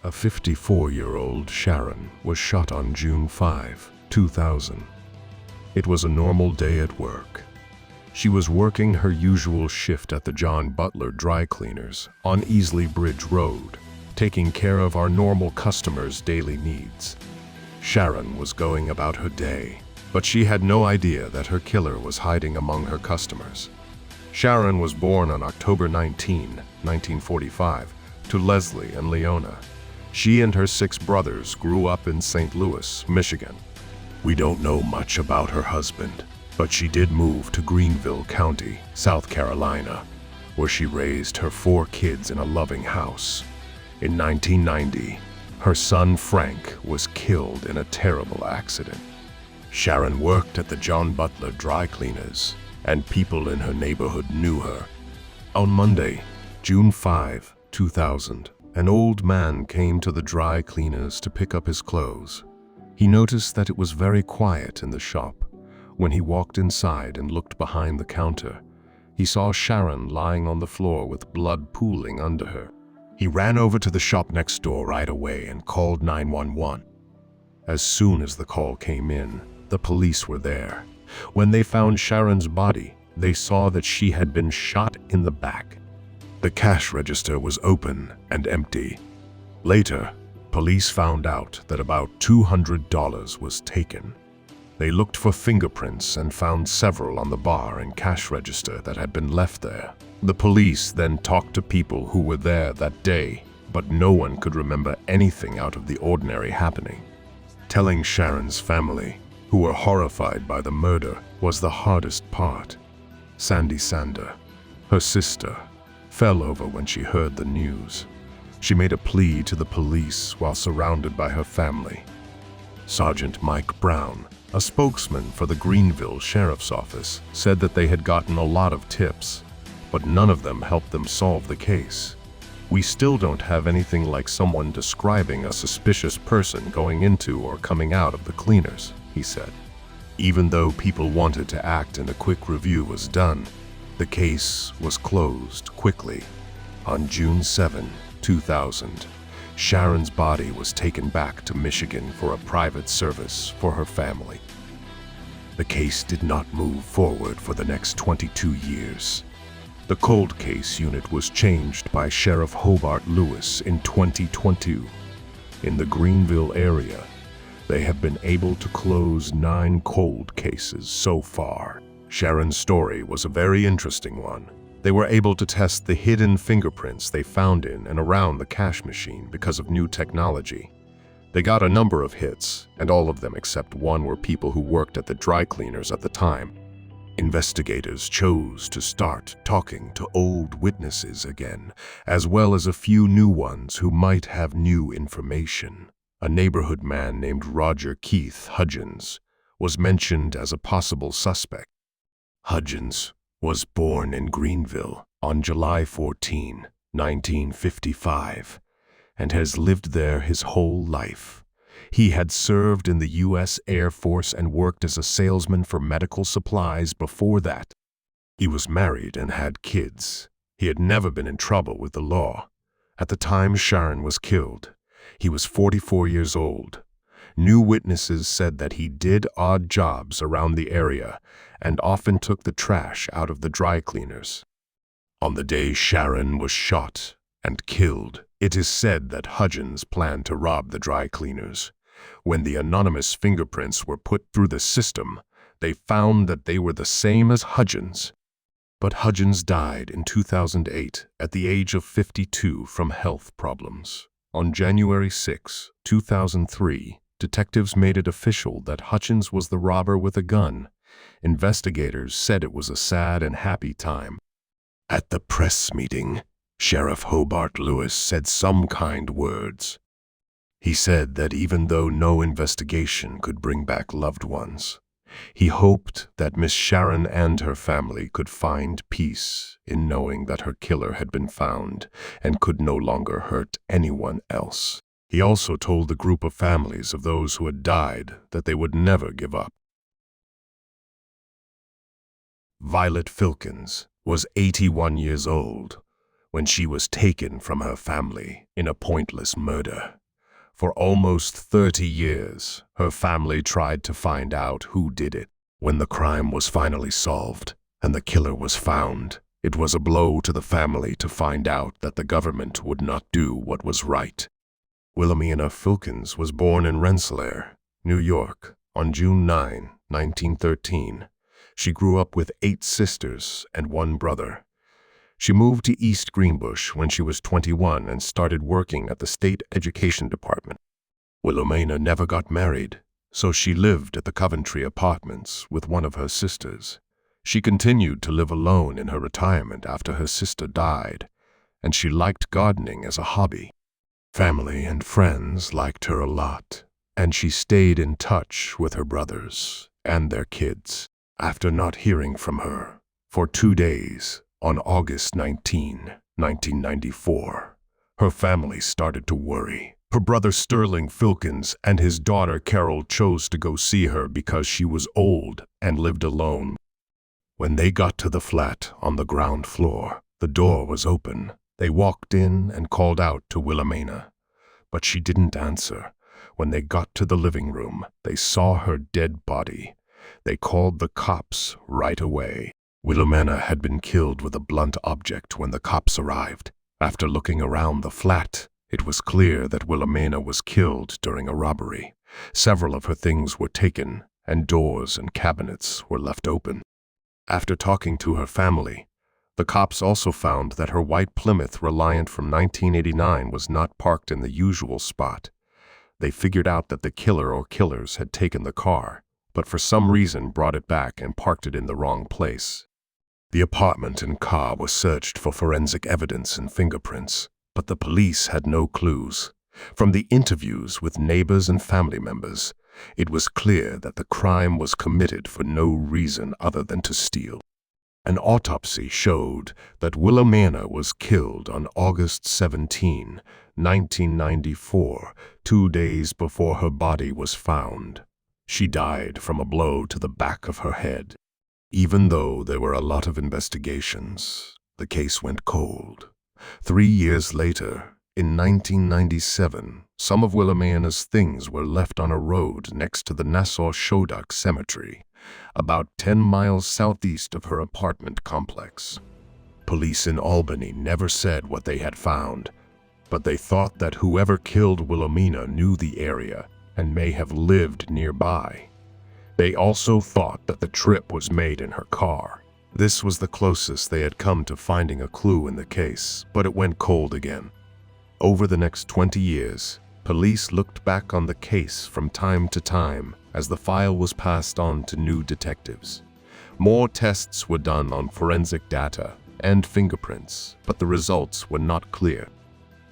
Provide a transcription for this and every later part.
A 54-year-old Sharon was shot on June 5, 2000. It was a normal day at work. She was working her usual shift at the John Butler Dry Cleaners on Easley Bridge Road, taking care of our normal customers' daily needs. Sharon was going about her day, but she had no idea that her killer was hiding among her customers. Sharon was born on October 19, 1945, to Leslie and Leona. She and her 6 brothers grew up in St. Louis, Michigan. We don't know much about her husband, but she did move to Greenville County, South Carolina, where she raised her 4 kids in a loving house. In 1990, her son Frank was killed in a terrible accident. Sharon worked at the John Butler Dry Cleaners, and people in her neighborhood knew her. On Monday, June 5, 2000, an old man came to the dry cleaners to pick up his clothes. He noticed that it was very quiet in the shop. When he walked inside and looked behind the counter, he saw Sharon lying on the floor with blood pooling under her. He ran over to the shop next door right away and called 911. As soon as the call came in, the police were there. When they found Sharon's body, they saw that she had been shot in the back. The cash register was open and empty. Later, police found out that about $200 was taken. They looked for fingerprints and found several on the bar and cash register that had been left there. The police then talked to people who were there that day, but no one could remember anything out of the ordinary happening. Telling Sharon's family, who were horrified by the murder, was the hardest part. Sandy Sander, her sister, fell over when she heard the news. She made a plea to the police while surrounded by her family. Sergeant Mike Brown, a spokesman for the Greenville Sheriff's Office, said that they had gotten a lot of tips, but none of them helped them solve the case. We still don't have anything like someone describing a suspicious person going into or coming out of the cleaners, he said. Even though people wanted to act and a quick review was done, the case was closed quickly. On June 7, 2000, Sharon's body was taken back to Michigan for a private service for her family. The case did not move forward for the next 22 years. The cold case unit was changed by Sheriff Hobart Lewis in 2022. In the Greenville area, they have been able to close 9 cold cases so far. Sharon's story was a very interesting one. They were able to test the hidden fingerprints they found in and around the cash machine because of new technology. They got a number of hits, and all of them except one were people who worked at the dry cleaners at the time. Investigators chose to start talking to old witnesses again, as well as a few new ones who might have new information. A neighborhood man named Roger Keith Hudgens was mentioned as a possible suspect. Hudgens was born in Greenville on July 14, 1955, and has lived there his whole life. He had served in the U.S. Air Force and worked as a salesman for medical supplies before that. He was married and had kids. He had never been in trouble with the law. At the time Sharon was killed, he was 44 years old. New witnesses said that he did odd jobs around the area and often took the trash out of the dry cleaners. On the day Sharon was shot and killed, it is said that Hudgens planned to rob the dry cleaners. When the anonymous fingerprints were put through the system, they found that they were the same as Hudgens. But Hudgens died in 2008 at the age of 52 from health problems. On January 6, 2003, detectives made it official that Hudgens was the robber with a gun. Investigators said it was a sad and happy time. At the press meeting, Sheriff Hobart Lewis said some kind words. He said that even though no investigation could bring back loved ones, he hoped that Miss Sharon and her family could find peace in knowing that her killer had been found and could no longer hurt anyone else. He also told the group of families of those who had died that they would never give up. Violet Filkins was 81 years old. when she was taken from her family in a pointless murder. For almost 30 years, her family tried to find out who did it. When the crime was finally solved and the killer was found, it was a blow to the family to find out that the government would not do what was right. Wilomeana Filkins was born in Rensselaer, New York, on June 9, 1913. She grew up with 8 sisters and 1 brother. She moved to East Greenbush when she was 21 and started working at the state education department. Wilomeana never got married, so she lived at the Coventry Apartments with one of her sisters. She continued to live alone in her retirement after her sister died, and she liked gardening as a hobby. Family and friends liked her a lot, and she stayed in touch with her brothers and their kids. After not hearing from her for 2 days, on August 19, 1994, her family started to worry. Her brother Sterling Filkins and his daughter Carol chose to go see her because she was old and lived alone. When they got to the flat on the ground floor, the door was open. They walked in and called out to Wilomeana, but she didn't answer. When they got to the living room, they saw her dead body. They called the cops right away. Wilomeana had been killed with a blunt object when the cops arrived. After looking around the flat, it was clear that Wilomeana was killed during a robbery. Several of her things were taken, and doors and cabinets were left open. After talking to her family, the cops also found that her white Plymouth Reliant from 1989 was not parked in the usual spot. They figured out that the killer or killers had taken the car, but for some reason brought it back and parked it in the wrong place. The apartment and car were searched for forensic evidence and fingerprints, but the police had no clues. From the interviews with neighbors and family members, it was clear that the crime was committed for no reason other than to steal. An autopsy showed that Wilomeana was killed on August 17, 1994, 2 days before her body was found. She died from a blow to the back of her head. Even though there were a lot of investigations, the case went cold. 3 years later, in 1997, some of Wilomeana's things were left on a road next to the Nassau-Shodak Cemetery, about 10 miles southeast of her apartment complex. Police in Albany never said what they had found, but they thought that whoever killed Wilomeana knew the area and may have lived nearby. They also thought that the trip was made in her car. This was the closest they had come to finding a clue in the case, but it went cold again. Over the next 20 years, police looked back on the case from time to time as the file was passed on to new detectives. More tests were done on forensic data and fingerprints, but the results were not clear.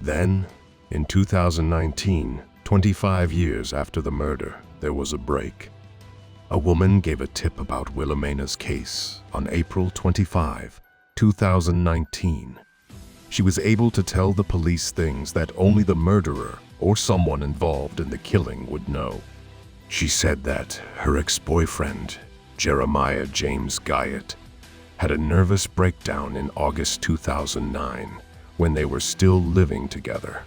Then, in 2019, 25 years after the murder, there was a break. A woman gave a tip about Wilomeana's case on April 25, 2019. She was able to tell the police things that only the murderer or someone involved in the killing would know. She said that her ex-boyfriend, Jeremiah James Guyot, had a nervous breakdown in August 2009 when they were still living together.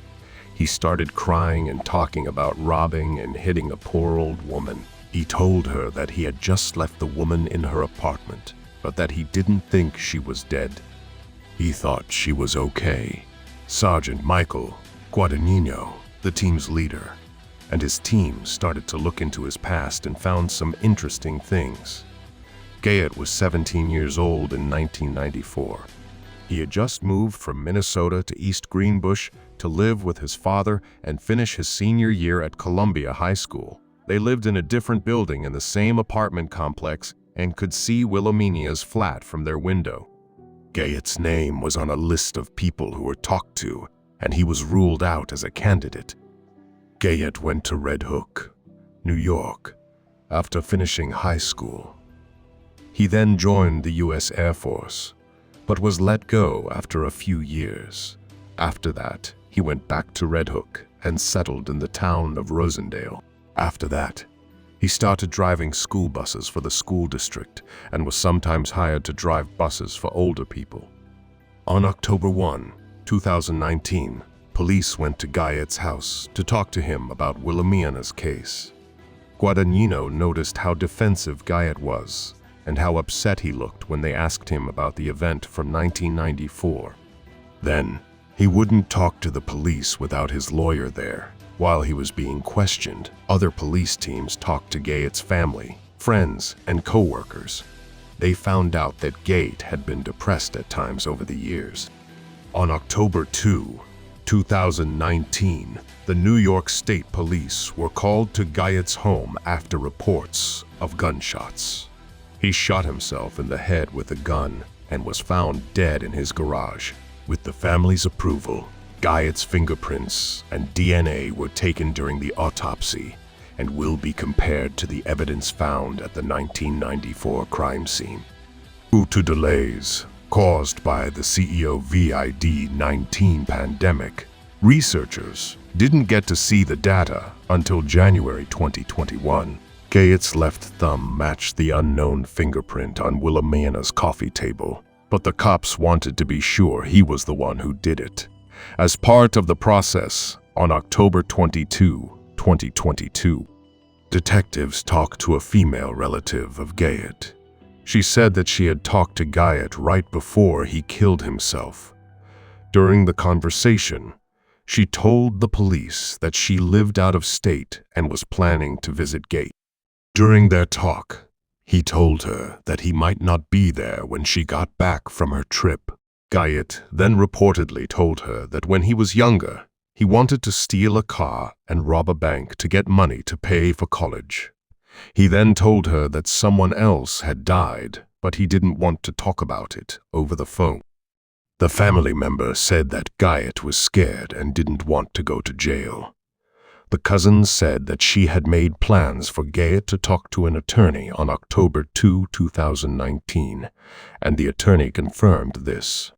He started crying and talking about robbing and hitting a poor old woman. He told her that he had just left the woman in her apartment, but that he didn't think she was dead. He thought she was okay. Sergeant Michael Guadagnino, the team's leader, and his team started to look into his past and found some interesting things. Guyot was 17 years old in 1994. He had just moved from Minnesota to East Greenbush to live with his father and finish his senior year at Columbia High School. They lived in a different building in the same apartment complex and could see Wilomeana's flat from their window. Guyot's name was on a list of people who were talked to, and he was ruled out as a candidate. Guyot went to Red Hook, New York, after finishing high school. He then joined the U.S. Air Force, but was let go after a few years. After that, he went back to Red Hook and settled in the town of Rosendale. After that, he started driving school buses for the school district and was sometimes hired to drive buses for older people. On October 1, 2019, police went to Guyot's house to talk to him about Wilomeana's case. Guadagnino noticed how defensive Guyot was and how upset he looked when they asked him about the event from 1994. Then, he wouldn't talk to the police without his lawyer there. While he was being questioned, other police teams talked to Guyot's family, friends, and co-workers. They found out that Guyot had been depressed at times over the years. On October 2, 2019, the New York State Police were called to Guyot's home after reports of gunshots. He shot himself in the head with a gun and was found dead in his garage. With the family's approval, Guyot's fingerprints and DNA were taken during the autopsy and will be compared to the evidence found at the 1994 crime scene. Due to delays caused by the COVID-19 pandemic, researchers didn't get to see the data until January 2021. Guyot's left thumb matched the unknown fingerprint on Wilomeana's coffee table, but the cops wanted to be sure he was the one who did it. As part of the process, on October 22, 2022, detectives talked to a female relative of Guyot. She said that she had talked to Guyot right before he killed himself. During the conversation, she told the police that she lived out of state and was planning to visit Guyot. During their talk, he told her that he might not be there when she got back from her trip. Guyot then reportedly told her that when he was younger, he wanted to steal a car and rob a bank to get money to pay for college. He then told her that someone else had died, but he didn't want to talk about it over the phone. The family member said that Guyot was scared and didn't want to go to jail. The cousin said that she had made plans for Guyot to talk to an attorney on October 2, 2019, and the attorney confirmed this.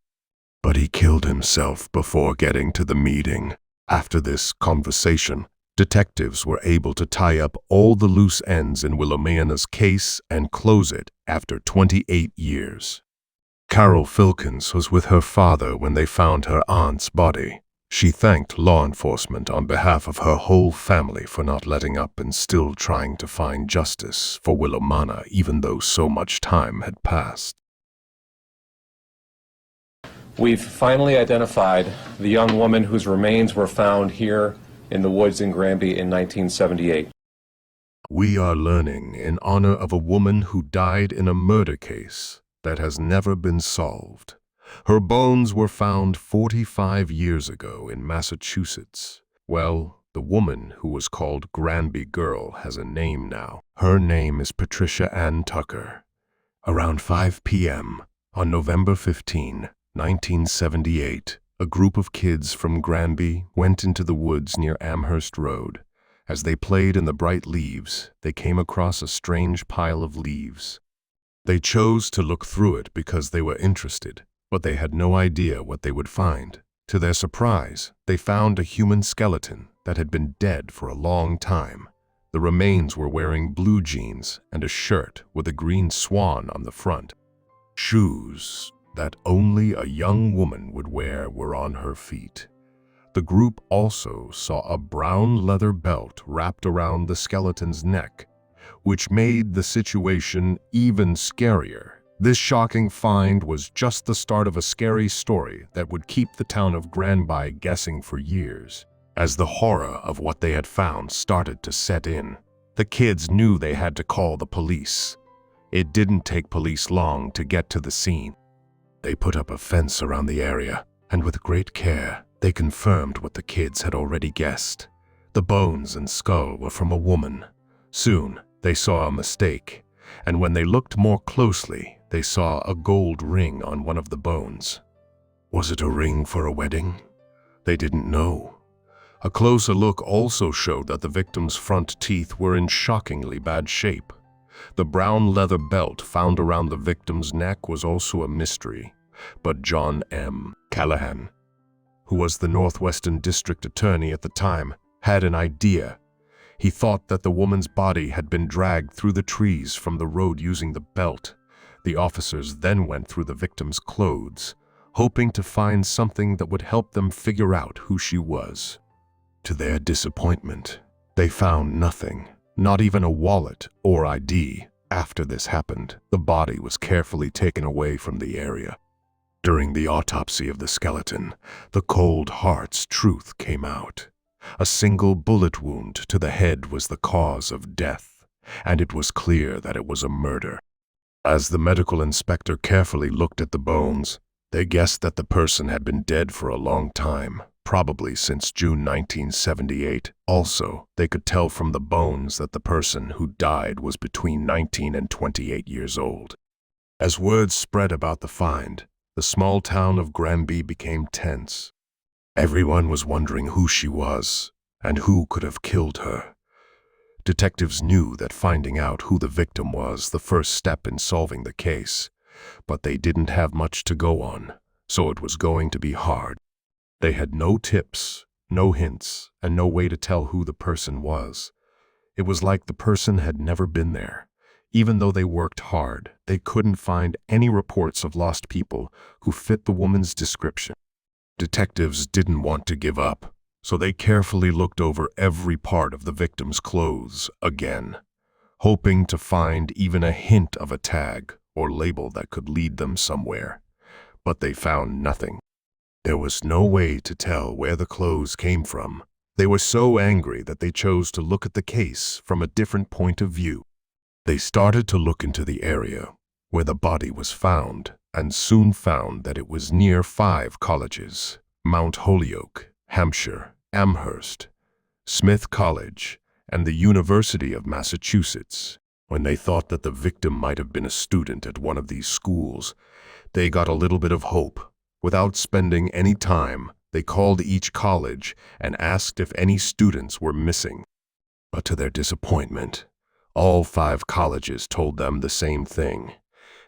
But he killed himself before getting to the meeting. After this conversation, detectives were able to tie up all the loose ends in Wilomeana's case and close it after 28 years. Carol Filkins was with her father when they found her aunt's body. She thanked law enforcement on behalf of her whole family for not letting up and still trying to find justice for Wilomeana even though so much time had passed. We've finally identified the young woman whose remains were found here in the woods in Granby in 1978. We are learning in honor of a woman who died in a murder case that has never been solved. Her bones were found 45 years ago in Massachusetts. Well, the woman who was called Granby Girl has a name now. Her name is Patricia Ann Tucker. Around 5 p.m. on November 15, 1978, a group of kids from Granby went into the woods near Amherst Road. As they played in the bright leaves, they came across a strange pile of leaves. They chose to look through it because they were interested, but they had no idea what they would find. To their surprise, they found a human skeleton that had been dead for a long time. The remains were wearing blue jeans and a shirt with a green swan on the front. Shoes that only a young woman would wear were on her feet. The group also saw a brown leather belt wrapped around the skeleton's neck, which made the situation even scarier. This shocking find was just the start of a scary story that would keep the town of Granby guessing for years. As the horror of what they had found started to set in, the kids knew they had to call the police. It didn't take police long to get to the scene. They put up a fence around the area, and with great care, they confirmed what the kids had already guessed. The bones and skull were from a woman. Soon, they saw a mistake, and when they looked more closely, they saw a gold ring on one of the bones. Was it a ring for a wedding? They didn't know. A closer look also showed that the victim's front teeth were in shockingly bad shape. The brown leather belt found around the victim's neck was also a mystery, but John M. Callahan, who was the Northwestern District Attorney at the time, had an idea. He thought that the woman's body had been dragged through the trees from the road using the belt. The officers then went through the victim's clothes, hoping to find something that would help them figure out who she was. To their disappointment, they found nothing, not even a wallet or ID. After this happened, the body was carefully taken away from the area. During the autopsy of the skeleton, the cold heart's truth came out. A single bullet wound to the head was the cause of death, and it was clear that it was a murder. As the medical inspector carefully looked at the bones, they guessed that the person had been dead for a long time, probably since June 1978. Also, they could tell from the bones that the person who died was between 19 and 28 years old. As word spread about the find, the small town of Granby became tense. Everyone was wondering who she was and who could have killed her. Detectives knew that finding out who the victim was the first step in solving the case, but they didn't have much to go on, so it was going to be hard. They had no tips, no hints, and no way to tell who the person was. It was like the person had never been there. Even though they worked hard, they couldn't find any reports of lost people who fit the woman's description. Detectives didn't want to give up, so they carefully looked over every part of the victim's clothes again, hoping to find even a hint of a tag or label that could lead them somewhere. But they found nothing. There was no way to tell where the clothes came from. They were so angry that they chose to look at the case from a different point of view. They started to look into the area where the body was found and soon found that it was near 5 colleges: Mount Holyoke, Hampshire, Amherst, Smith College, and the University of Massachusetts. When they thought that the victim might have been a student at one of these schools, they got a little bit of hope. Without spending any time, they called each college and asked if any students were missing. But to their disappointment, all 5 colleges told them the same thing.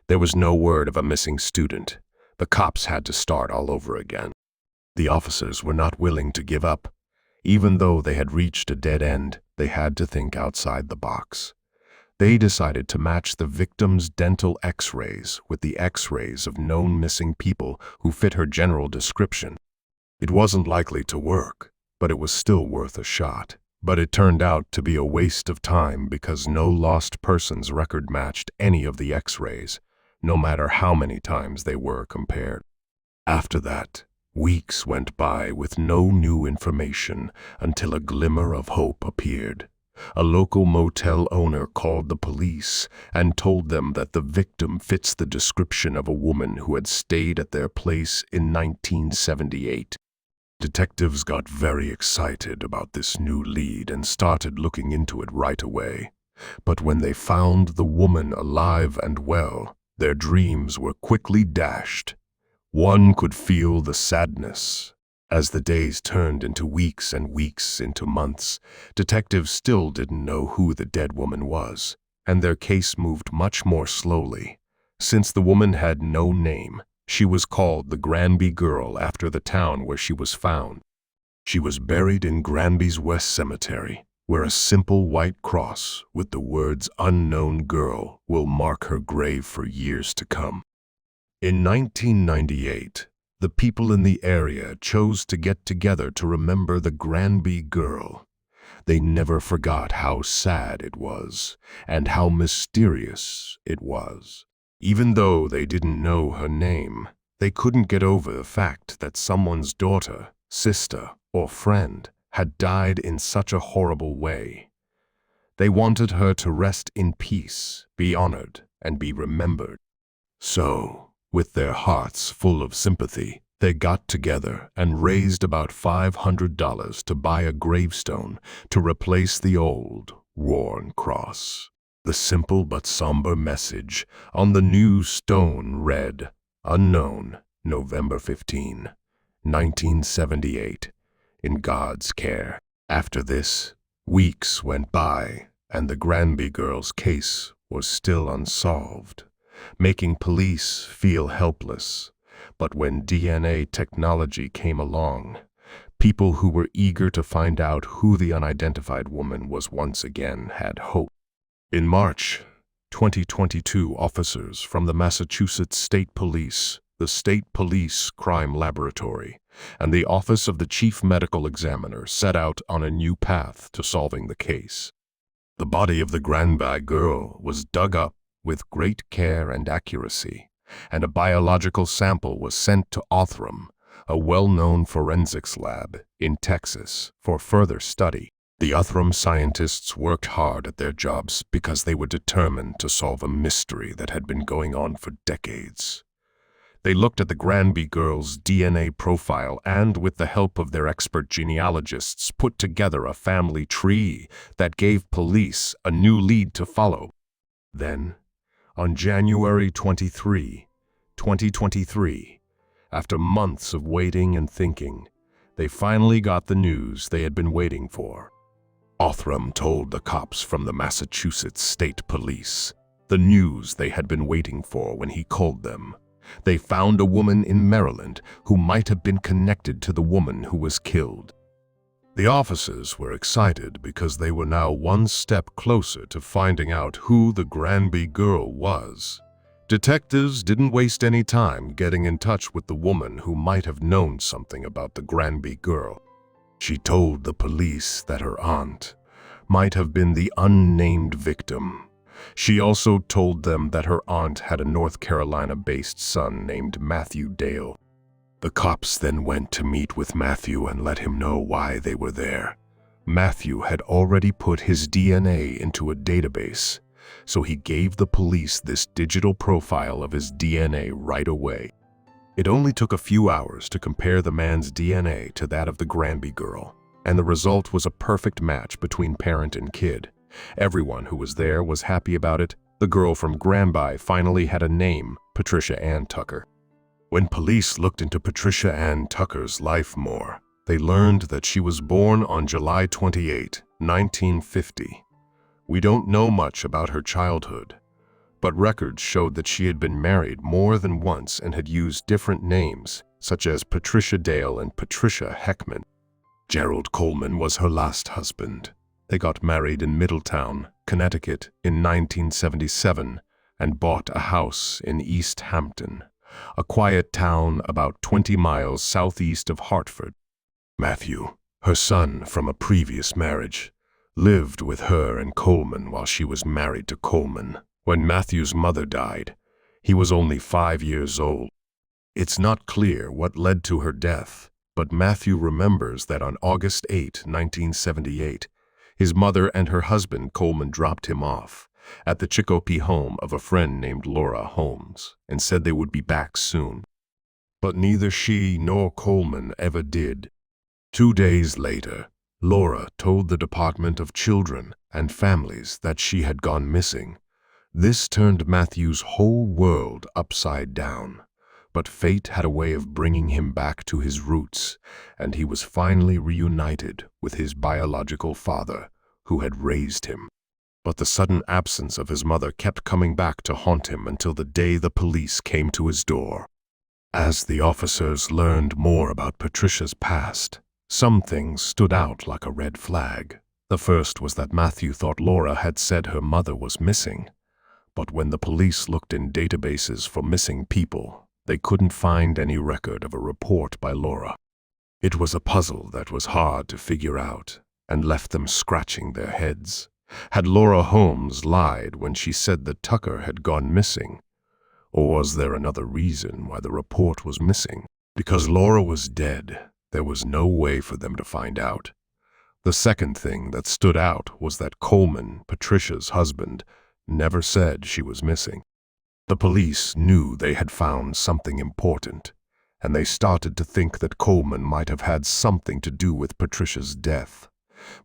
There was no word of a missing student. The cops had to start all over again. The officers were not willing to give up. Even though they had reached a dead end, they had to think outside the box. They decided to match the victim's dental x-rays with the x-rays of known missing people who fit her general description. It wasn't likely to work, but it was still worth a shot. But it turned out to be a waste of time because no lost persons record matched any of the x-rays, no matter how many times they were compared. After that, weeks went by with no new information until a glimmer of hope appeared. A local motel owner called the police and told them that the victim fits the description of a woman who had stayed at their place in 1978. Detectives got very excited about this new lead and started looking into it right away. But when they found the woman alive and well, their dreams were quickly dashed. One could feel the sadness. As the days turned into weeks and weeks into months, detectives still didn't know who the dead woman was, and their case moved much more slowly. Since the woman had no name, she was called the Granby Girl after the town where she was found. She was buried in Granby's West Cemetery, where a simple white cross with the words "Unknown Girl" will mark her grave for years to come. In 1998, the people in the area chose to get together to remember the Granby Girl. They never forgot how sad it was and how mysterious it was. Even though they didn't know her name, they couldn't get over the fact that someone's daughter, sister, or friend had died in such a horrible way. They wanted her to rest in peace, be honored, and be remembered. So, with their hearts full of sympathy, they got together and raised about $500 to buy a gravestone to replace the old, worn cross. The simple but somber message on the new stone read, "Unknown, November 15, 1978, in God's care." After this, weeks went by, and the Granby girl's case was still unsolved, making police feel helpless. But when DNA technology came along, people who were eager to find out who the unidentified woman was once again had hope. In March 2022, officers from the Massachusetts State Police the State Police Crime Laboratory, and the Office of the Chief Medical Examiner set out on a new path to solving the case. The body of the Granby girl was dug up with great care and accuracy, and a biological sample was sent to Othram, a well-known forensics lab in Texas, for further study. The Othram scientists worked hard at their jobs because they were determined to solve a mystery that had been going on for decades. They looked at the Granby girl's DNA profile and, with the help of their expert genealogists, put together a family tree that gave police a new lead to follow. Then, on January 23, 2023, after months of waiting and thinking, they finally got the news they had been waiting for. Othram told the cops from the Massachusetts State Police the news they had been waiting for when he called them. They found a woman in Maryland who might have been connected to the woman who was killed. The officers were excited because they were now one step closer to finding out who the Granby girl was. Detectives didn't waste any time getting in touch with the woman who might have known something about the Granby girl. She told the police that her aunt might have been the unnamed victim. She also told them that her aunt had a North Carolina-based son named Matthew Dale. The cops then went to meet with Matthew and let him know why they were there. Matthew had already put his DNA into a database, so he gave the police this digital profile of his DNA right away. It only took a few hours to compare the man's DNA to that of the Granby girl, and the result was a perfect match between parent and kid. Everyone who was there was happy about it. The girl from Granby finally had a name, Patricia Ann Tucker. When police looked into Patricia Ann Tucker's life more, they learned that she was born on July 28, 1950. We don't know much about her childhood, but records showed that she had been married more than once and had used different names, such as Patricia Dale and Patricia Heckman. Gerald Coleman was her last husband. They got married in Middletown, Connecticut in 1977 and bought a house in East Hampton, a quiet town about 20 miles southeast of Hartford. Matthew, her son from a previous marriage, lived with her and Coleman while she was married to Coleman. When Matthew's mother died, he was only 5 years old. It's not clear what led to her death, but Matthew remembers that on August 8, 1978, his mother and her husband Coleman dropped him off at the Chicopee home of a friend named Laura Holmes and said they would be back soon. But neither she nor Coleman ever did. 2 days later, Laura told the Department of Children and Families that she had gone missing. This turned Matthew's whole world upside down. But fate had a way of bringing him back to his roots, and he was finally reunited with his biological father, who had raised him. But the sudden absence of his mother kept coming back to haunt him until the day the police came to his door. As the officers learned more about Patricia's past, some things stood out like a red flag. The first was that Matthew thought Laura had said her mother was missing. But when the police looked in databases for missing people, they couldn't find any record of a report by Laura. It was a puzzle that was hard to figure out and left them scratching their heads. Had Laura Holmes lied when she said that Tucker had gone missing? Or was there another reason why the report was missing? Because Laura was dead, there was no way for them to find out. The second thing that stood out was that Coleman, Patricia's husband, never said she was missing. The police knew they had found something important, and they started to think that Coleman might have had something to do with Patricia's death.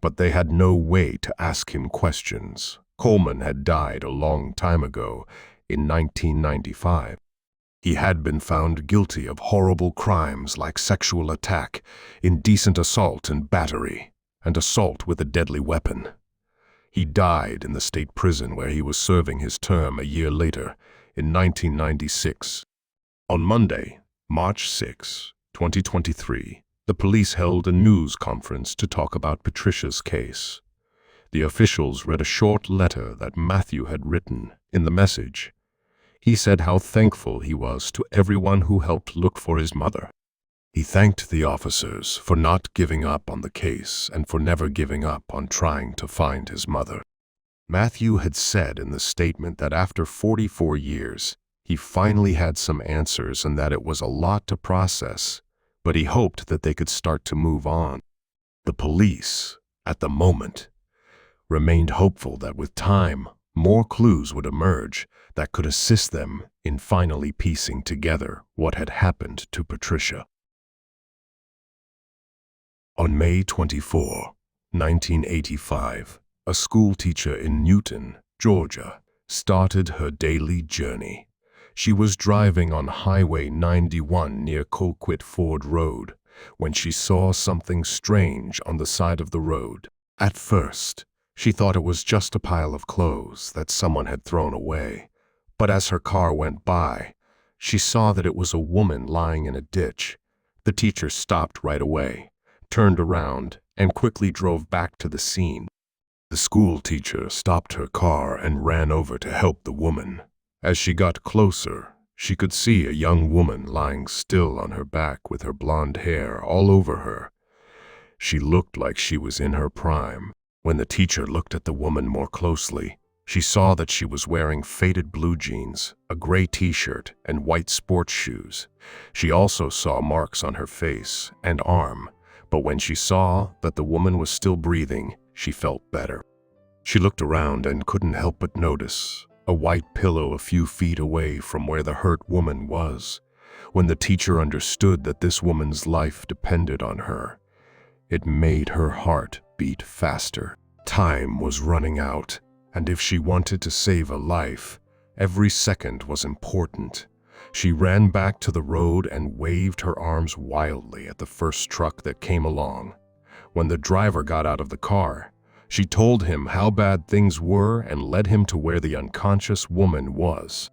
But they had no way to ask him questions. Coleman had died a long time ago, in 1995. He had been found guilty of horrible crimes like sexual attack, indecent assault and battery, and assault with a deadly weapon. He died in the state prison where he was serving his term a year later, in 1996. On Monday, March 6, 2023, the police held a news conference to talk about Patricia's case. The officials read a short letter that Matthew had written. In the message, He said how thankful he was to everyone who helped look for his mother. He thanked the officers for not giving up on the case and for never giving up on trying to find his mother. Matthew had said in the statement that after 44 years, he finally had some answers and that it was a lot to process, but he hoped that they could start to move on. The police, at the moment, remained hopeful that with time, more clues would emerge that could assist them in finally piecing together what had happened to Patricia. On May 24, 1985, a schoolteacher in Newton, Georgia, started her daily journey. She was driving on Highway 91 near Colquitt Ford Road when she saw something strange on the side of the road. At first, she thought it was just a pile of clothes that someone had thrown away, but as her car went by, she saw that it was a woman lying in a ditch. The teacher stopped right away, turned around, and quickly drove back to the scene. The school teacher stopped her car and ran over to help the woman. As she got closer, she could see a young woman lying still on her back with her blonde hair all over her. She looked like she was in her prime. When the teacher looked at the woman more closely, she saw that she was wearing faded blue jeans, a gray t-shirt, and white sports shoes. She also saw marks on her face and arm, but when she saw that the woman was still breathing, she felt better. She looked around and couldn't help but notice a white pillow a few feet away from where the hurt woman was. When the teacher understood that this woman's life depended on her, it made her heart beat faster. Time was running out, and if she wanted to save a life, every second was important. She ran back to the road and waved her arms wildly at the first truck that came along. When the driver got out of the car, she told him how bad things were and led him to where the unconscious woman was.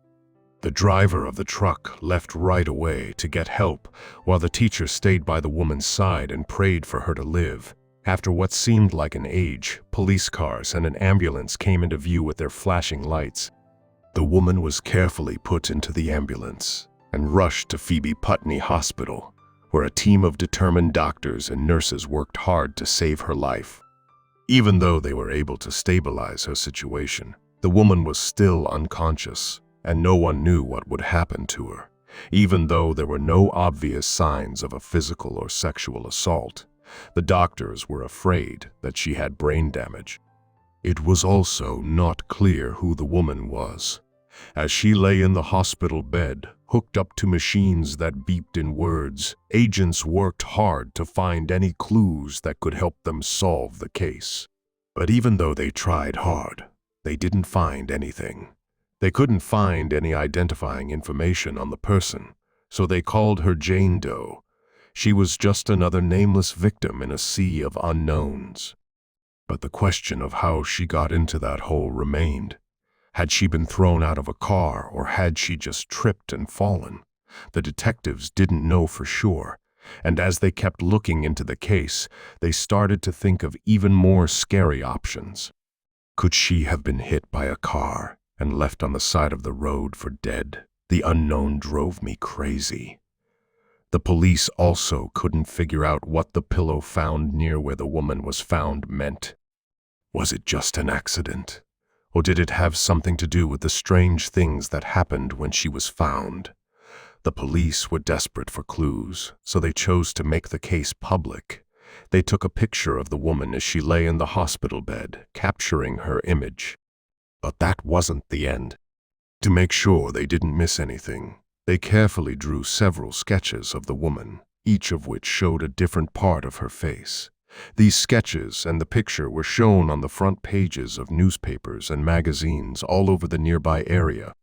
The driver of the truck left right away to get help, while the teacher stayed by the woman's side and prayed for her to live. After what seemed like an age, police cars and an ambulance came into view with their flashing lights. The woman was carefully put into the ambulance and rushed to Phoebe Putney Hospital, where a team of determined doctors and nurses worked hard to save her life. Even though they were able to stabilize her situation, the woman was still unconscious, and no one knew what would happen to her. Even though there were no obvious signs of a physical or sexual assault, the doctors were afraid that she had brain damage. It was also not clear who the woman was. As she lay in the hospital bed, hooked up to machines that beeped in words, agents worked hard to find any clues that could help them solve the case. But even though they tried hard, they didn't find anything. They couldn't find any identifying information on the person, so they called her Jane Doe. She was just another nameless victim in a sea of unknowns. But the question of how she got into that hole remained. Had she been thrown out of a car, or had she just tripped and fallen? The detectives didn't know for sure, and as they kept looking into the case, they started to think of even more scary options. Could she have been hit by a car and left on the side of the road for dead? The unknown drove me crazy. The police also couldn't figure out what the pillow found near where the woman was found meant. Was it just an accident? Or did it have something to do with the strange things that happened when she was found? The police were desperate for clues, so they chose to make the case public. They took a picture of the woman as she lay in the hospital bed, capturing her image. But that wasn't the end. To make sure they didn't miss anything, they carefully drew several sketches of the woman, each of which showed a different part of her face. These sketches and the picture were shown on the front pages of newspapers and magazines all over the nearby area.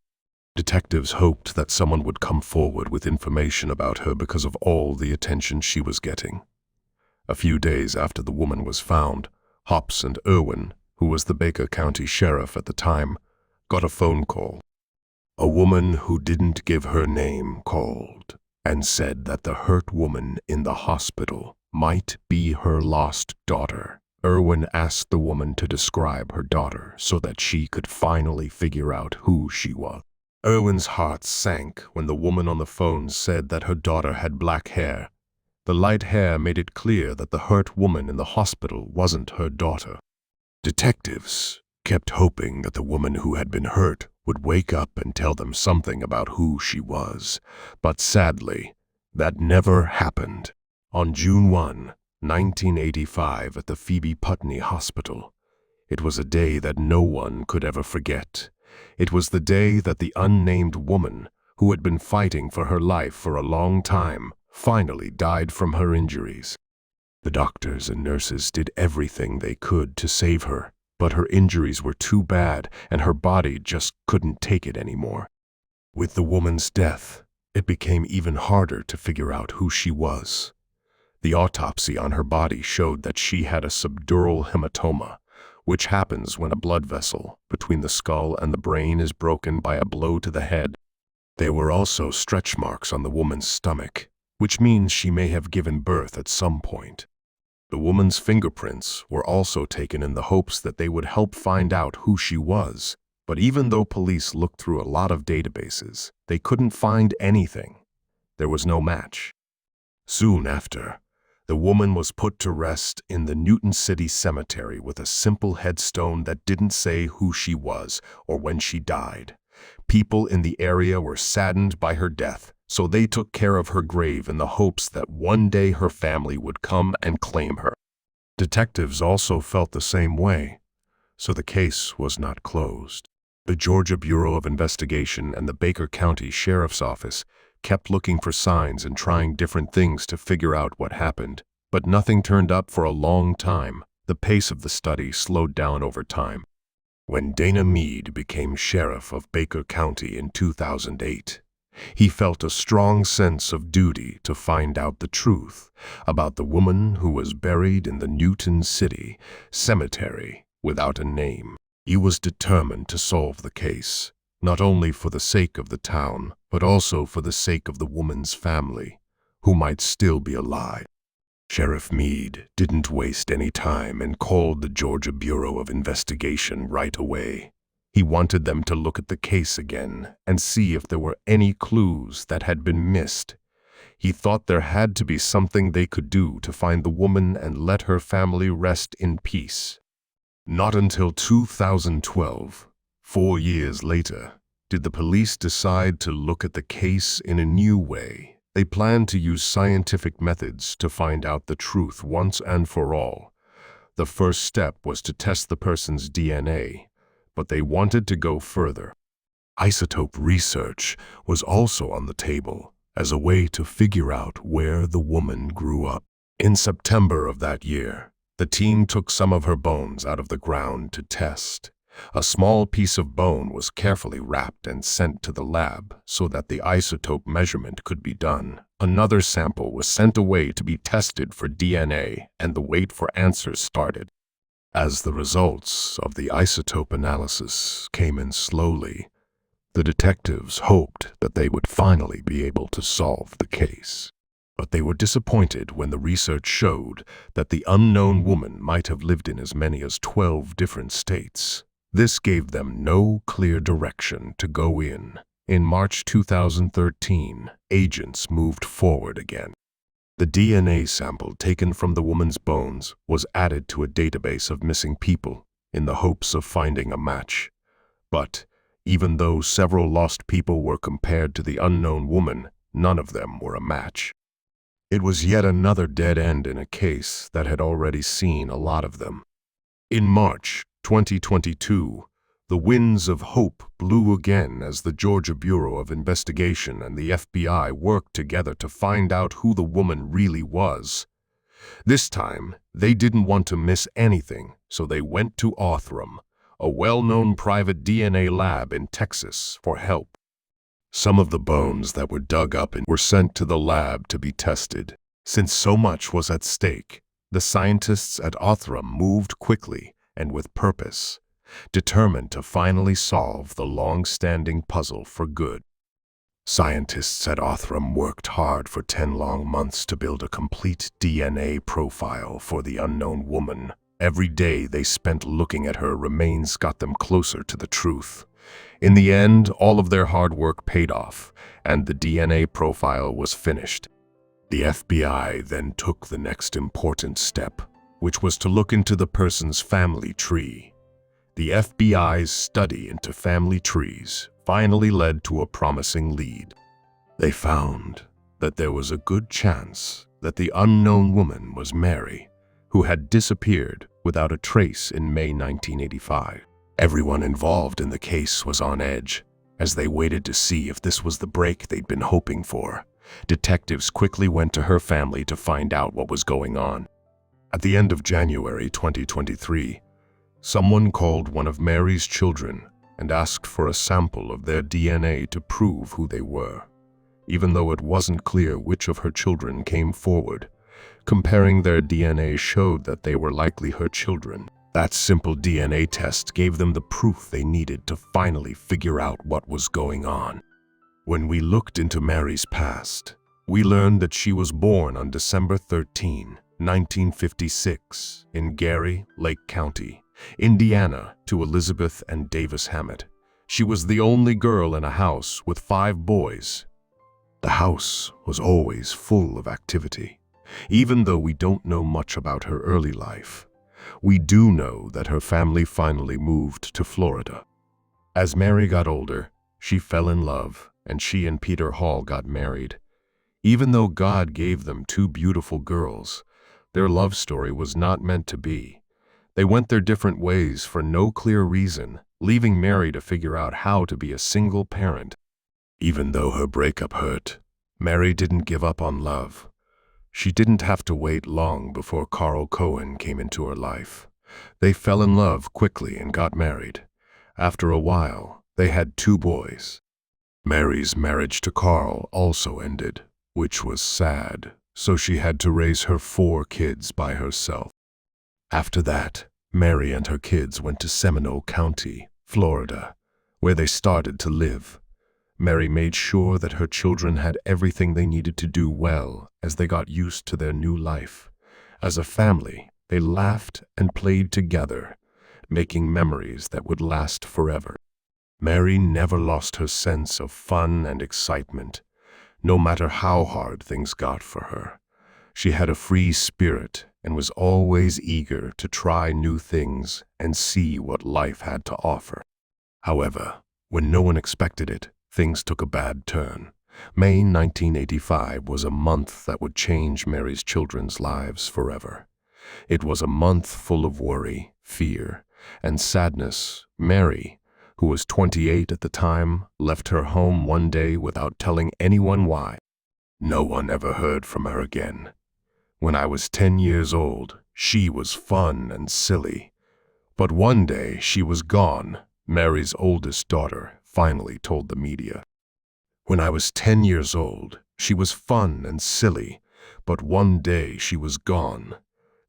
Detectives hoped that someone would come forward with information about her because of all the attention she was getting. A few days after the woman was found, Hops and Irwin, who was the Baker County Sheriff at the time, got a phone call. A woman who didn't give her name called and said that the hurt woman in the hospital might be her lost daughter. Irwin asked the woman to describe her daughter so that she could finally figure out who she was. Erwin's heart sank when the woman on the phone said that her daughter had black hair. The light hair made it clear that the hurt woman in the hospital wasn't her daughter. Detectives kept hoping that the woman who had been hurt would wake up and tell them something about who she was, but sadly, that never happened. On June 1, 1985, at the Phoebe Putney Hospital, it was a day that no one could ever forget. It was the day that the unnamed woman, who had been fighting for her life for a long time, finally died from her injuries. The doctors and nurses did everything they could to save her, but her injuries were too bad and her body just couldn't take it anymore. With the woman's death, it became even harder to figure out who she was. The autopsy on her body showed that she had a subdural hematoma, which happens when a blood vessel between the skull and the brain is broken by a blow to the head. There were also stretch marks on the woman's stomach, which means she may have given birth at some point. The woman's fingerprints were also taken in the hopes that they would help find out who she was, but even though police looked through a lot of databases, they couldn't find anything. There was no match. Soon after, the woman was put to rest in the Newton City Cemetery with a simple headstone that didn't say who she was or when she died. People in the area were saddened by her death, so they took care of her grave in the hopes that one day her family would come and claim her. Detectives also felt the same way, so the case was not closed. The Georgia Bureau of Investigation and the Baker County Sheriff's Office kept looking for signs and trying different things to figure out what happened, but nothing turned up for a long time. The pace of the study slowed down over time. When Dana Meade became sheriff of Baker County in 2008, he felt a strong sense of duty to find out the truth about the woman who was buried in the Newton City Cemetery without a name. He was determined to solve the case, not only for the sake of the town, but also for the sake of the woman's family, who might still be alive. Sheriff Meade didn't waste any time and called the Georgia Bureau of Investigation right away. He wanted them to look at the case again and see if there were any clues that had been missed. He thought there had to be something they could do to find the woman and let her family rest in peace. Not until 2012, 4 years later, did the police decide to look at the case in a new way. They planned to use scientific methods to find out the truth once and for all. The first step was to test the person's DNA, but they wanted to go further. Isotope research was also on the table as a way to figure out where the woman grew up. In September of that year, the team took some of her bones out of the ground to test. A small piece of bone was carefully wrapped and sent to the lab so that the isotope measurement could be done. Another sample was sent away to be tested for DNA, and the wait for answers started. As the results of the isotope analysis came in slowly, the detectives hoped that they would finally be able to solve the case. But they were disappointed when the research showed that the unknown woman might have lived in as many as 12 different states. This gave them no clear direction to go in. In March 2013, agents moved forward again. The DNA sample taken from the woman's bones was added to a database of missing people in the hopes of finding a match. But even though several lost people were compared to the unknown woman, none of them were a match. It was yet another dead end in a case that had already seen a lot of them. In March 2022, the winds of hope blew again as the Georgia Bureau of Investigation and the FBI worked together to find out who the woman really was. This time, they didn't want to miss anything, so they went to Othram, a well-known private DNA lab in Texas, for help. Some of the bones that were dug up were sent to the lab to be tested. Since so much was at stake, the scientists at Othram moved quickly and with purpose, determined to finally solve the long-standing puzzle for good. Scientists at Othram worked hard for 10 long months to build a complete DNA profile for the unknown woman. Every day they spent looking at her remains got them closer to the truth. In the end, all of their hard work paid off, and the DNA profile was finished. The FBI then took the next important step, which was to look into the person's family tree. The FBI's study into family trees finally led to a promising lead. They found that there was a good chance that the unknown woman was Mary, who had disappeared without a trace in May 1985. Everyone involved in the case was on edge as they waited to see if this was the break they'd been hoping for. Detectives quickly went to her family to find out what was going on. At the end of January 2023, someone called one of Mary's children and asked for a sample of their DNA to prove who they were. Even though it wasn't clear which of her children came forward, comparing their DNA showed that they were likely her children. That simple DNA test gave them the proof they needed to finally figure out what was going on. When we looked into Mary's past, we learned that she was born on December 13, 1956, in Gary, Lake County, Indiana, to Elizabeth and Davis Hammett. She was the only girl in a house with 5 boys. The house was always full of activity. Even though we don't know much about her early life, we do know that her family finally moved to Florida. As Mary got older, she fell in love, and she and Peter Hall got married. Even though God gave them 2 beautiful girls, their love story was not meant to be. They went their different ways for no clear reason, leaving Mary to figure out how to be a single parent. Even though her breakup hurt, Mary didn't give up on love. She didn't have to wait long before Cowan came into her life. They fell in love quickly and got married. After a while, they had 2 boys. Mary's marriage to Carl also ended, which was sad, so she had to raise her 4 kids by herself. After that, Mary and her kids went to Seminole County, Florida, where they started to live. Mary made sure that her children had everything they needed to do well as they got used to their new life. As a family, they laughed and played together, making memories that would last forever. Mary never lost her sense of fun and excitement, no matter how hard things got for her. She had a free spirit and was always eager to try new things and see what life had to offer. However, when no one expected it, things took a bad turn. May 1985 was a month that would change Mary's children's lives forever. It was a month full of worry, fear, and sadness. Mary, who was 28 at the time, left her home one day without telling anyone why. No one ever heard from her again. When I was 10 years old, she was fun and silly. But one day she was gone, Mary's oldest daughter finally told the media. When I was 10 years old, she was fun and silly, but one day she was gone.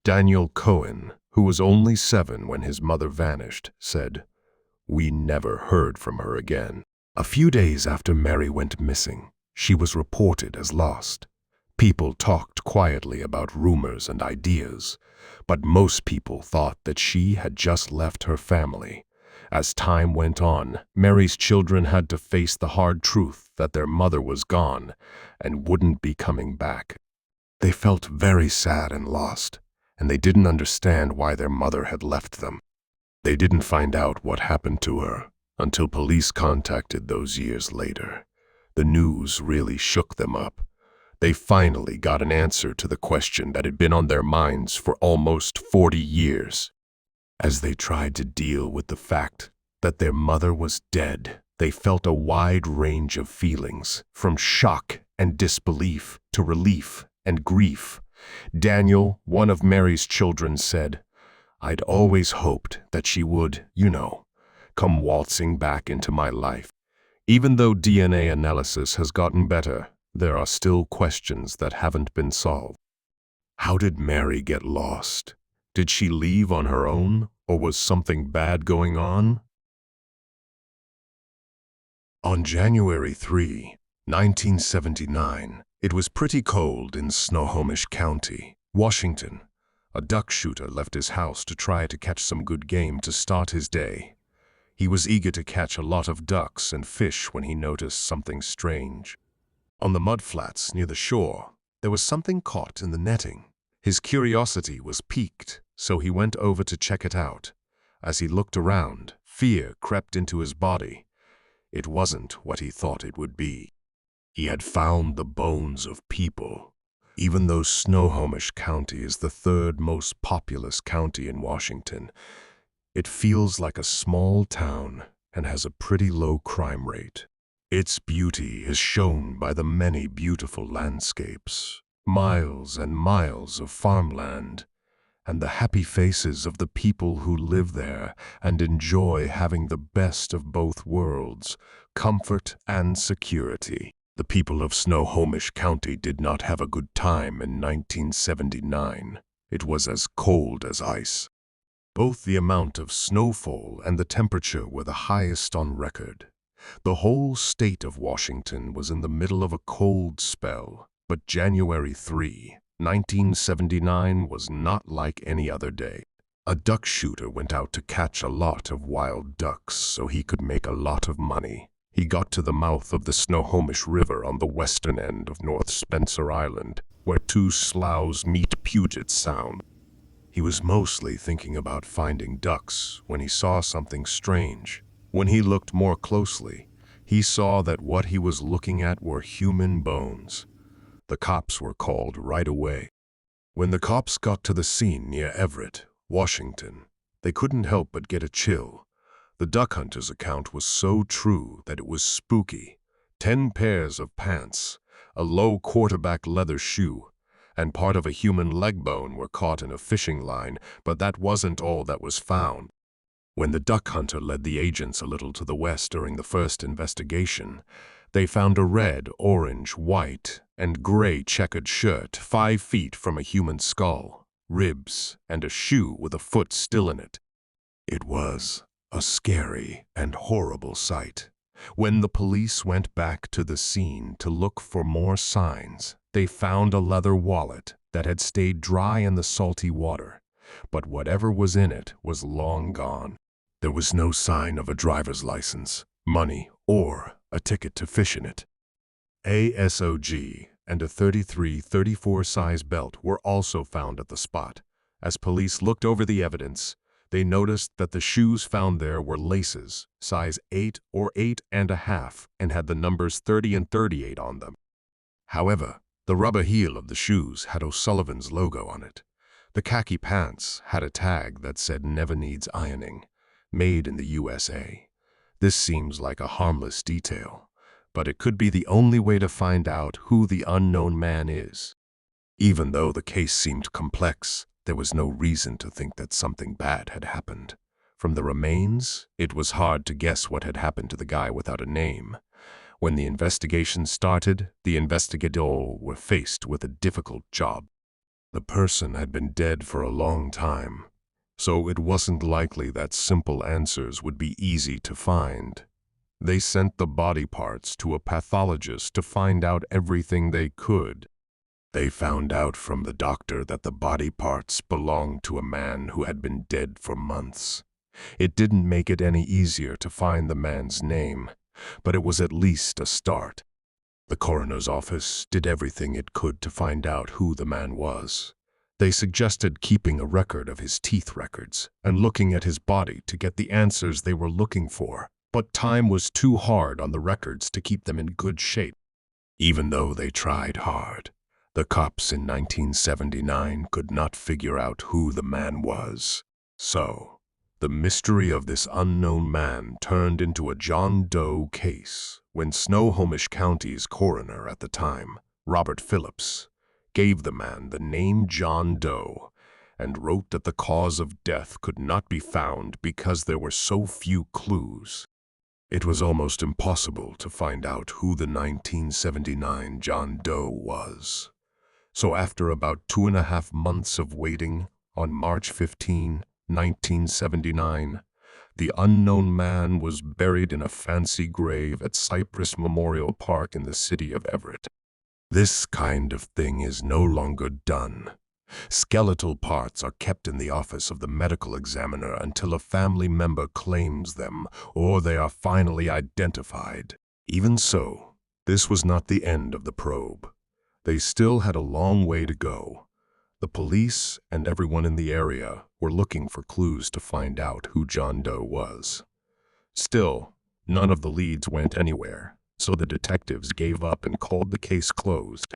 Daniel Cowan, who was only 7 when his mother vanished, said, "We never heard from her again." A few days after Mary went missing, she was reported as lost. People talked quietly about rumors and ideas, but most people thought that she had just left her family. As time went on, Mary's children had to face the hard truth that their mother was gone and wouldn't be coming back. They felt very sad and lost, and they didn't understand why their mother had left them. They didn't find out what happened to her until police contacted those years later. The news really shook them up. They finally got an answer to the question that had been on their minds for almost 40 years. As they tried to deal with the fact that their mother was dead, they felt a wide range of feelings, from shock and disbelief to relief and grief. Daniel, one of Mary's children, said, "I'd always hoped that she would, come waltzing back into my life. Even though DNA analysis has gotten better, there are still questions that haven't been solved. How did Mary get lost? Did she leave on her own, or was something bad going on?" On January 3, 1979, it was pretty cold in Snohomish County, Washington. A duck shooter left his house to try to catch some good game to start his day. He was eager to catch a lot of ducks and fish when he noticed something strange. On the mudflats near the shore, there was something caught in the netting. His curiosity was piqued, so he went over to check it out. As he looked around, fear crept into his body. It wasn't what he thought it would be. He had found the bones of people. Even though Snohomish County is the third most populous county in Washington, it feels like a small town and has a pretty low crime rate. Its beauty is shown by the many beautiful landscapes, miles and miles of farmland, and the happy faces of the people who live there and enjoy having the best of both worlds, comfort and security. The people of Snohomish County did not have a good time in 1979. It was as cold as ice. Both the amount of snowfall and the temperature were the highest on record. The whole state of Washington was in the middle of a cold spell, but January 3, 1979 was not like any other day. A duck shooter went out to catch a lot of wild ducks so he could make a lot of money. He got to the mouth of the Snohomish River on the western end of North Spencer Island, where two sloughs meet Puget Sound. He was mostly thinking about finding ducks when he saw something strange. When he looked more closely, he saw that what he was looking at were human bones. The cops were called right away. When the cops got to the scene near Everett, Washington, they couldn't help but get a chill. The duck hunter's account was so true that it was spooky. 10 pairs of pants, a low quarterback leather shoe, and part of a human leg bone were caught in a fishing line, but that wasn't all that was found. When the duck hunter led the agents a little to the west during the first investigation, they found a red, orange, white, and gray checkered shirt 5 feet from a human skull, ribs, and a shoe with a foot still in it. It was a scary and horrible sight. When the police went back to the scene to look for more signs, they found a leather wallet that had stayed dry in the salty water, but whatever was in it was long gone. There was no sign of a driver's license, money, or a ticket to fish in it. A SOG and a .33-34 size belt were also found at the spot. As police looked over the evidence, they noticed that the shoes found there were laces, size 8 or 8.5, and had the numbers 30 and 38 on them. However, the rubber heel of the shoes had O'Sullivan's logo on it. The khaki pants had a tag that said "Never needs ironing, made in the USA." This seems like a harmless detail, but it could be the only way to find out who the unknown man is. Even though the case seemed complex, there was no reason to think that something bad had happened. From the remains, it was hard to guess what had happened to the guy without a name. When the investigation started, the investigators were faced with a difficult job. The person had been dead for a long time, so it wasn't likely that simple answers would be easy to find. They sent the body parts to a pathologist to find out everything they could. They found out from the doctor that the body parts belonged to a man who had been dead for months. It didn't make it any easier to find the man's name, but it was at least a start. The coroner's office did everything it could to find out who the man was. They suggested keeping a record of his teeth records and looking at his body to get the answers they were looking for, but time was too hard on the records to keep them in good shape. Even though they tried hard, the cops in 1979 could not figure out who the man was. So, the mystery of this unknown man turned into a John Doe case when Snohomish County's coroner at the time, Robert Phillips, gave the man the name John Doe and wrote that the cause of death could not be found because there were so few clues. It was almost impossible to find out who the 1979 John Doe was. So after about 2.5 months of waiting, on March 15, 1979, the unknown man was buried in a fancy grave at Cypress Memorial Park in the city of Everett. This kind of thing is no longer done. Skeletal parts are kept in the office of the medical examiner until a family member claims them or they are finally identified. Even so, this was not the end of the probe. They still had a long way to go. The police and everyone in the area were looking for clues to find out who John Doe was. Still, none of the leads went anywhere, so the detectives gave up and called the case closed.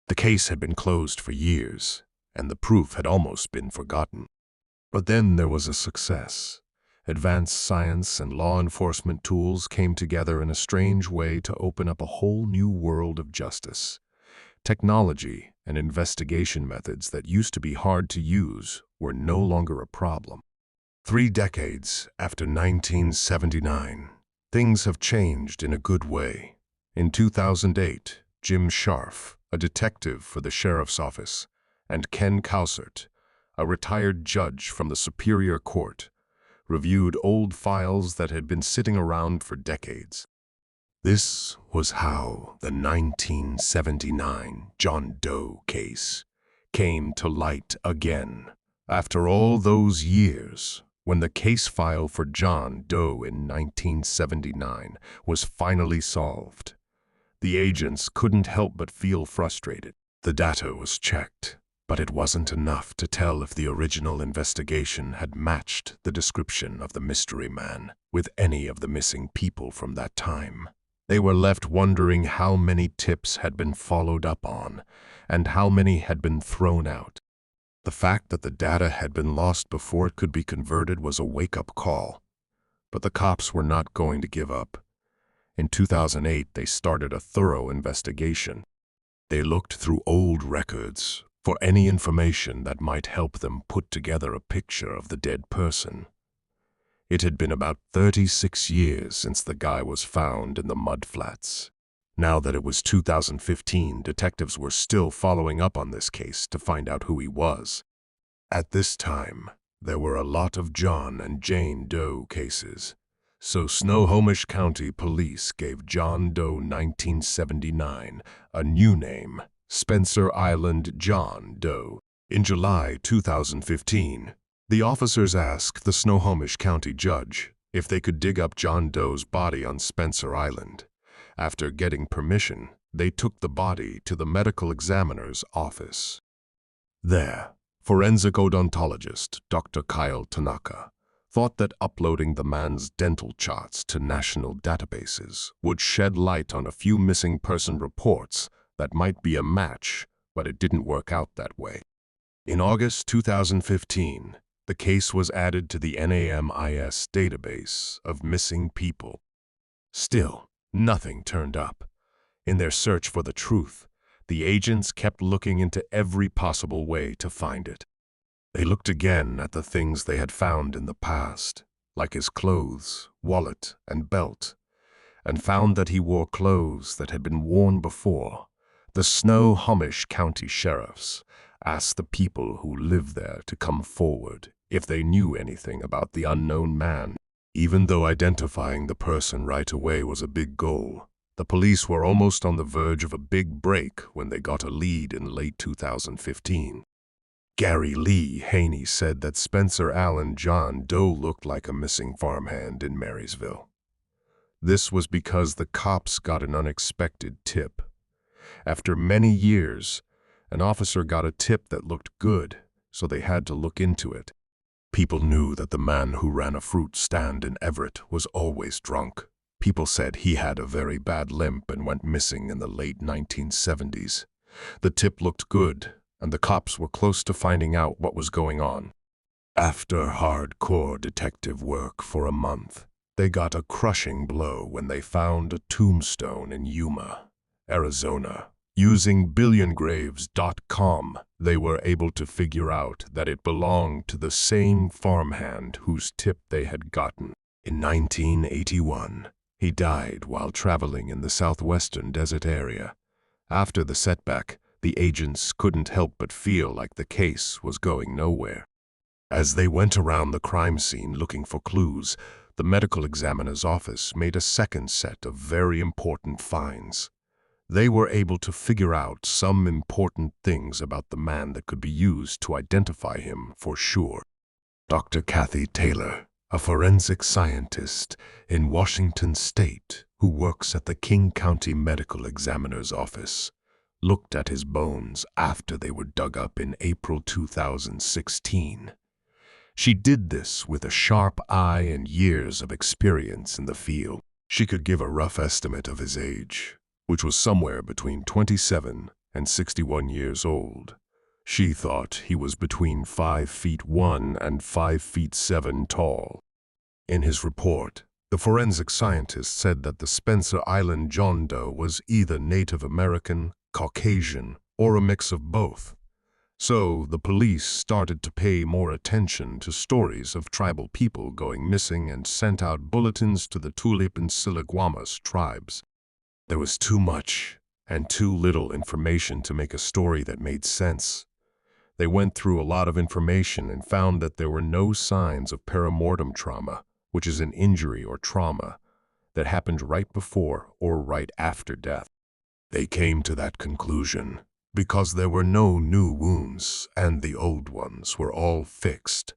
The case had been closed for years, and the proof had almost been forgotten. But then there was a success. Advanced science and law enforcement tools came together in a strange way to open up a whole new world of justice. Technology and investigation methods that used to be hard to use were no longer a problem. 3 decades after 1979, things have changed in a good way. In 2008, Jim Scharf, a detective for the sheriff's office, and Ken Kausert, a retired judge from the Superior Court, reviewed old files that had been sitting around for decades. This was how the 1979 John Doe case came to light again. After all those years, when the case file for John Doe in 1979 was finally solved, the agents couldn't help but feel frustrated. The data was checked, but it wasn't enough to tell if the original investigation had matched the description of the mystery man with any of the missing people from that time. They were left wondering how many tips had been followed up on and how many had been thrown out. The fact that the data had been lost before it could be converted was a wake-up call. But the cops were not going to give up. In 2008, they started a thorough investigation. They looked through old records for any information that might help them put together a picture of the dead person. It had been about 36 years since the guy was found in the mudflats. Now that it was 2015, detectives were still following up on this case to find out who he was. At this time, there were a lot of John and Jane Doe cases, so Snohomish County Police gave John Doe 1979 a new name, Spencer Island John Doe. In July 2015, the officers asked the Snohomish County judge if they could dig up John Doe's body on Spencer Island. After getting permission, they took the body to the medical examiner's office. There, forensic odontologist Dr. Kyle Tanaka thought that uploading the man's dental charts to national databases would shed light on a few missing person reports that might be a match, but it didn't work out that way. In August 2015, the case was added to the NAMIS database of missing people. Still, nothing turned up. In their search for the truth, the agents kept looking into every possible way to find it. They looked again at the things they had found in the past, like his clothes, wallet, and belt, and found that he wore clothes that had been worn before. The Snohomish County sheriffs asked the people who lived there to come forward if they knew anything about the unknown man. Even though identifying the person right away was a big goal, the police were almost on the verge of a big break when they got a lead in late 2015. Gary Lee Haynie said that Spencer Allen John Doe looked like a missing farmhand in Marysville. This was because the cops got an unexpected tip. After many years, an officer got a tip that looked good, so they had to look into it. People knew that the man who ran a fruit stand in Everett was always drunk. People said he had a very bad limp and went missing in the late 1970s. The tip looked good, and the cops were close to finding out what was going on. After hardcore detective work for a month, they got a crushing blow when they found a tombstone in Yuma, Arizona. Using billiongraves.com, they were able to figure out that it belonged to the same farmhand whose tip they had gotten. In 1981, he died while traveling in the southwestern desert area. After the setback, the agents couldn't help but feel like the case was going nowhere. As they went around the crime scene looking for clues, the medical examiner's office made a second set of very important finds. They were able to figure out some important things about the man that could be used to identify him for sure. Dr. Kathy Taylor, a forensic scientist in Washington State who works at the King County Medical Examiner's Office, looked at his bones after they were dug up in April 2016. She did this with a sharp eye and years of experience in the field. She could give a rough estimate of his age, which was somewhere between 27 and 61 years old. She thought he was between 5'1" and 5'7" tall. In his report, the forensic scientist said that the Spencer Island John Doe was either Native American, Caucasian, or a mix of both. So the police started to pay more attention to stories of tribal people going missing and sent out bulletins to the Tulipa and Siliguamas tribes. There was too much and too little information to make a story that made sense. They went through a lot of information and found that there were no signs of perimortem trauma, which is an injury or trauma that happened right before or right after death. They came to that conclusion because there were no new wounds and the old ones were all fixed.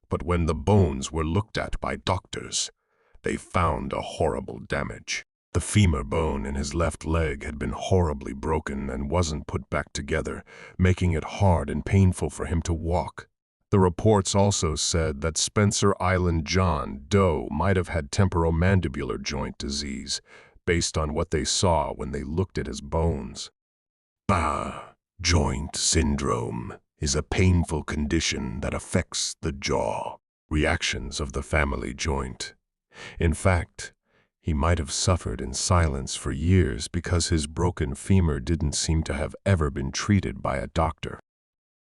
But when the bones were looked at by doctors, they found a horrible damage. The femur bone in his left leg had been horribly broken and wasn't put back together, making it hard and painful for him to walk. The reports also said that Spencer Island John Doe might have had temporomandibular joint disease, based on what they saw when they looked at his bones. Joint syndrome is a painful condition that affects the jaw. Reactions of the family joint. In fact, he might have suffered in silence for years because his broken femur didn't seem to have ever been treated by a doctor.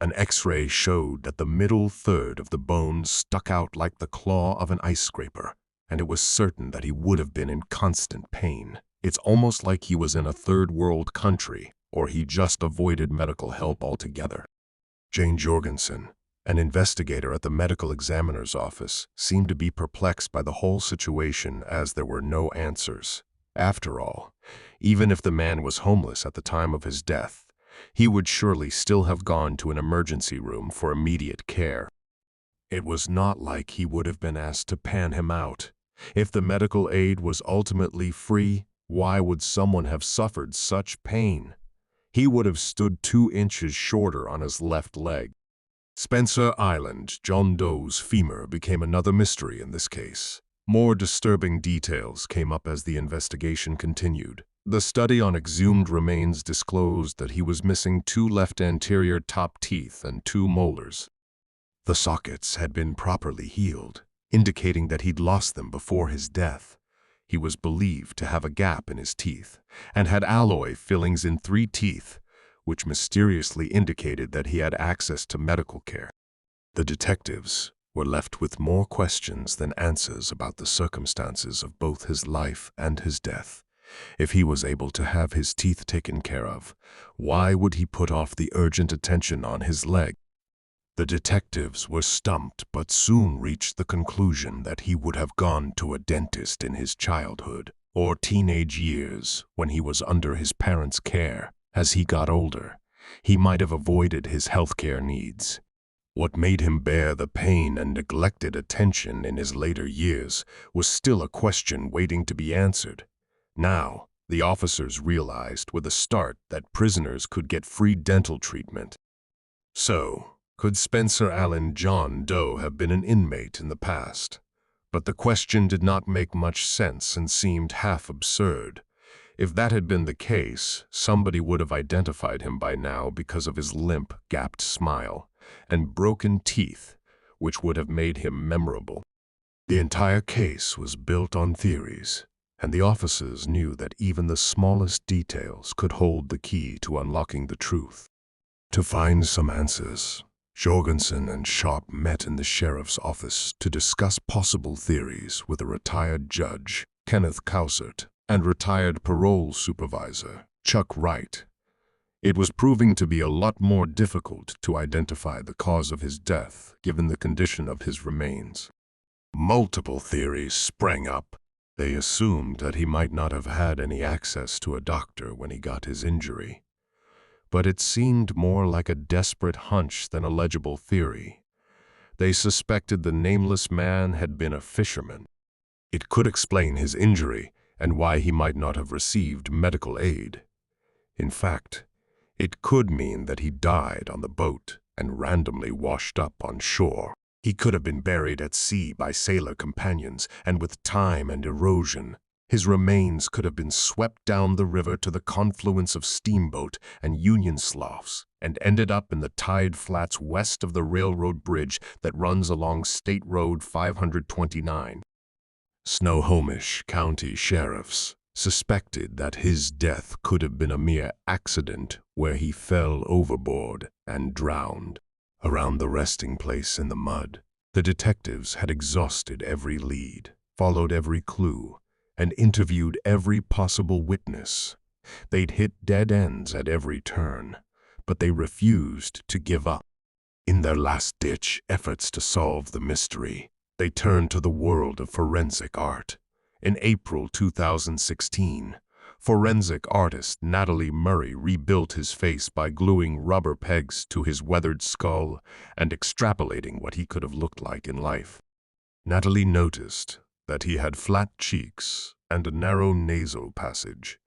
An X-ray showed that the middle third of the bone stuck out like the claw of an ice scraper, and it was certain that he would have been in constant pain. It's almost like he was in a third world country, or he just avoided medical help altogether. Jane Jorgensen, an investigator at the medical examiner's office, seemed to be perplexed by the whole situation as there were no answers. After all, even if the man was homeless at the time of his death, he would surely still have gone to an emergency room for immediate care. It was not like he would have been asked to pan him out. If the medical aid was ultimately free, why would someone have suffered such pain? He would have stood 2 inches shorter on his left leg. Spencer Island John Doe's femur became another mystery in this case. More disturbing details came up as the investigation continued. The study on exhumed remains disclosed that he was missing 2 left anterior top teeth and 2 molars. The sockets had been properly healed, indicating that he'd lost them before his death. He was believed to have a gap in his teeth and had alloy fillings in 3 teeth, which mysteriously indicated that he had access to medical care. The detectives were left with more questions than answers about the circumstances of both his life and his death. If he was able to have his teeth taken care of, why would he put off the urgent attention on his leg? The detectives were stumped but soon reached the conclusion that he would have gone to a dentist in his childhood or teenage years when he was under his parents' care. As he got older, he might have avoided his healthcare needs. What made him bear the pain and neglected attention in his later years was still a question waiting to be answered. Now, the officers realized with a start that prisoners could get free dental treatment. So, could Spencer Island John Doe have been an inmate in the past? But the question did not make much sense and seemed half absurd. If that had been the case, somebody would have identified him by now because of his limp, gapped smile and broken teeth, which would have made him memorable. The entire case was built on theories, and the officers knew that even the smallest details could hold the key to unlocking the truth. To find some answers, Jorgensen and Sharp met in the sheriff's office to discuss possible theories with a retired judge, Kenneth Cousert, and retired parole supervisor, Chuck Wright. It was proving to be a lot more difficult to identify the cause of his death given the condition of his remains. Multiple theories sprang up. They assumed that he might not have had any access to a doctor when he got his injury, but it seemed more like a desperate hunch than a legible theory. They suspected the nameless man had been a fisherman. It could explain his injury and why he might not have received medical aid. In fact, it could mean that he died on the boat and randomly washed up on shore. He could have been buried at sea by sailor companions, and with time and erosion, his remains could have been swept down the river to the confluence of Steamboat and Union Sloughs and ended up in the tide flats west of the railroad bridge that runs along State Road 529. Snohomish County sheriffs suspected that his death could have been a mere accident where he fell overboard and drowned. Around the resting place in the mud, the detectives had exhausted every lead, followed every clue, and interviewed every possible witness. They'd hit dead ends at every turn, but they refused to give up. In their last-ditch efforts to solve the mystery, they turned to the world of forensic art. In April 2016, forensic artist Natalie Murray rebuilt his face by gluing rubber pegs to his weathered skull and extrapolating what he could have looked like in life. Natalie noticed that he had flat cheeks and a narrow nasal passage.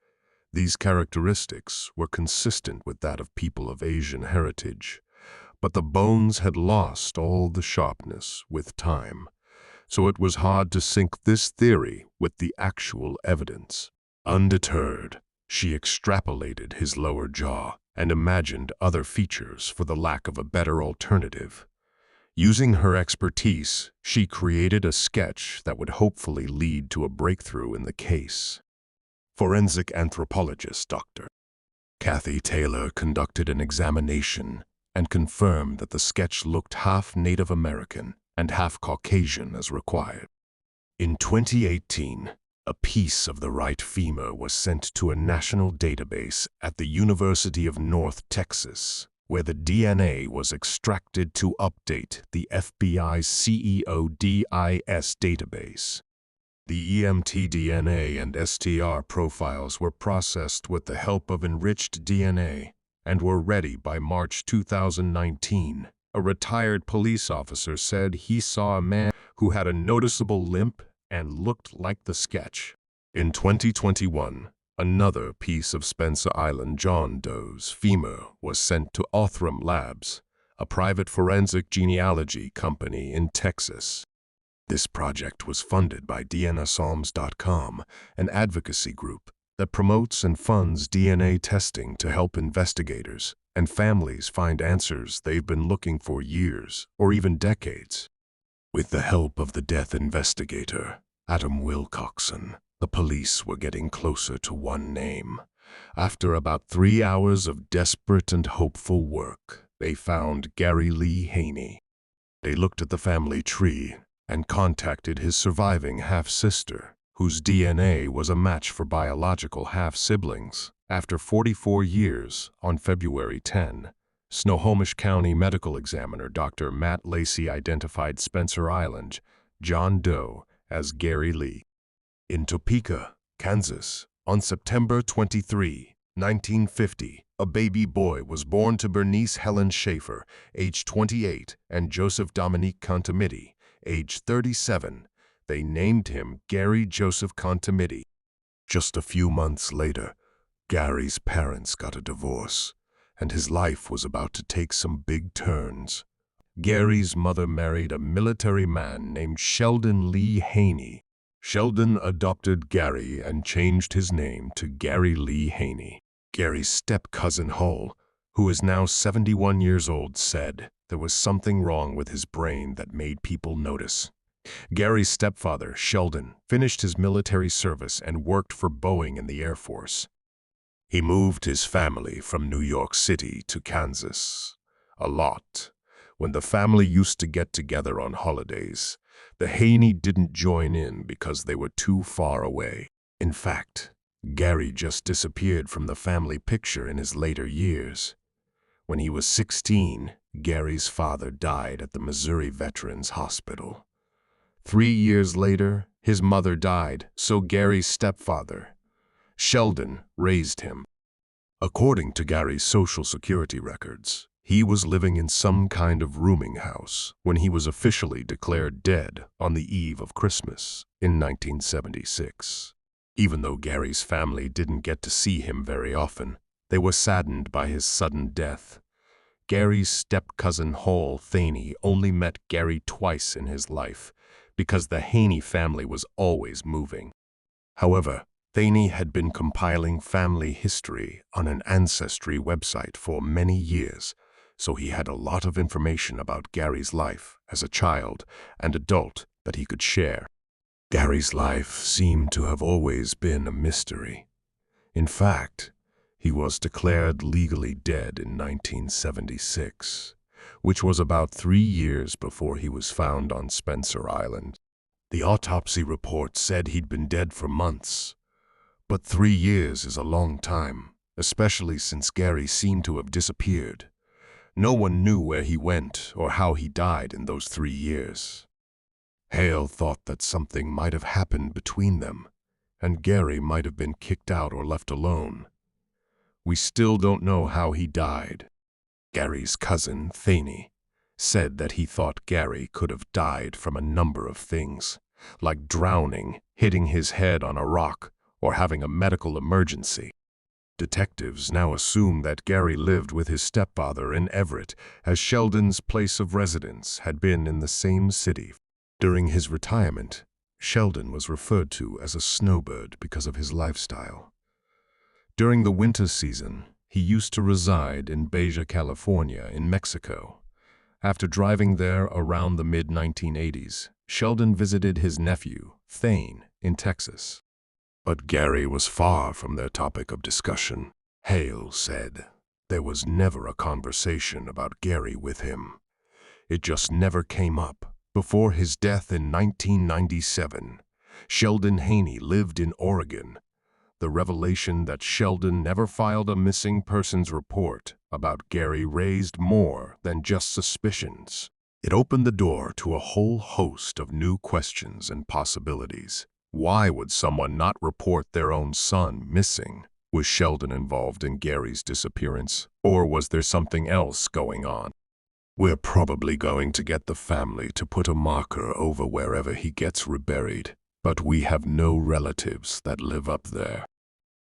These characteristics were consistent with that of people of Asian heritage, but the bones had lost all the sharpness with time, so it was hard to sync this theory with the actual evidence. Undeterred, she extrapolated his lower jaw and imagined other features for the lack of a better alternative. Using her expertise, she created a sketch that would hopefully lead to a breakthrough in the case. Forensic anthropologist Dr. Kathy Taylor conducted an examination and confirmed that the sketch looked half Native American and half Caucasian as required. In 2018, a piece of the right femur was sent to a national database at the University of North Texas, where the DNA was extracted to update the FBI's CEODIS database. The EMT DNA and STR profiles were processed with the help of enriched DNA and were ready by March 2019. A retired police officer said he saw a man who had a noticeable limp and looked like the sketch. In 2021, another piece of Spencer Island John Doe's femur was sent to Othram Labs, a private forensic genealogy company in Texas. This project was funded by DNASalms.com, an advocacy group that promotes and funds DNA testing to help investigators and families find answers they've been looking for years or even decades. With the help of the death investigator, Adam Wilcoxon, the police were getting closer to one name. After about 3 hours of desperate and hopeful work, they found Gary Lee Haynie. They looked at the family tree and contacted his surviving half-sister, whose DNA was a match for biological half-siblings. After 44 years, on February 10, Snohomish County Medical Examiner Dr. Matt Lacey identified Spencer Island John Doe as Gary Lee. In Topeka, Kansas, on September 23, 1950, a baby boy was born to Bernice Helen Schaefer, age 28, and Joseph Dominique Contamiti, age 37. They named him Gary Joseph Contamiti. Just a few months later, Gary's parents got a divorce, and his life was about to take some big turns. Gary's mother married a military man named Sheldon Lee Haynie. Sheldon adopted Gary and changed his name to Gary Lee Haynie. Gary's step-cousin Hull, who is now 71 years old, said there was something wrong with his brain that made people notice. Gary's stepfather, Sheldon, finished his military service and worked for Boeing in the Air Force. He moved his family from New York City to Kansas a lot. When the family used to get together on holidays, the Haynie didn't join in because they were too far away. In fact, Gary just disappeared from the family picture in his later years. When he was 16, Gary's father died at the Missouri Veterans Hospital. 3 years later, His mother died, so Gary's stepfather, Sheldon, raised him. According to Gary's Social Security records, he was living in some kind of rooming house when he was officially declared dead on the eve of Christmas in 1976. Even though Gary's family didn't get to see him very often, they were saddened by his sudden death. Gary's step-cousin Haynie only met Gary twice in his life because the Haynie family was always moving. However, Haynie had been compiling family history on an ancestry website for many years, so he had a lot of information about Gary's life as a child and adult that he could share. Gary's life seemed to have always been a mystery. In fact, he was declared legally dead in 1976, which was about 3 years before he was found on Spencer Island. The autopsy report said he'd been dead for months, but 3 years is a long time, especially since Gary seemed to have disappeared. No one knew where he went or how he died in those 3 years. Hale thought that something might have happened between them, and Gary might have been kicked out or left alone. We still don't know how he died. Gary's cousin, Haynie, said that he thought Gary could have died from a number of things, like drowning, hitting his head on a rock, or having a medical emergency. Detectives now assume that Gary lived with his stepfather in Everett, as Sheldon's place of residence had been in the same city. During his retirement, Sheldon was referred to as a snowbird because of his lifestyle. During the winter season, he used to reside in Baja California in Mexico. After driving there around the mid-1980s, Sheldon visited his nephew, Thane, in Texas. But Gary was far from their topic of discussion. Hale said there was never a conversation about Gary with him. It just never came up. Before his death in 1997, Sheldon Haynie lived in Oregon. The revelation that Sheldon never filed a missing persons report about Gary raised more than just suspicions. It opened the door to a whole host of new questions and possibilities. Why would someone not report their own son missing? Was Sheldon involved in Gary's disappearance, or was there something else going on? We're probably going to get the family to put a marker over wherever he gets reburied, but we have no relatives that live up there.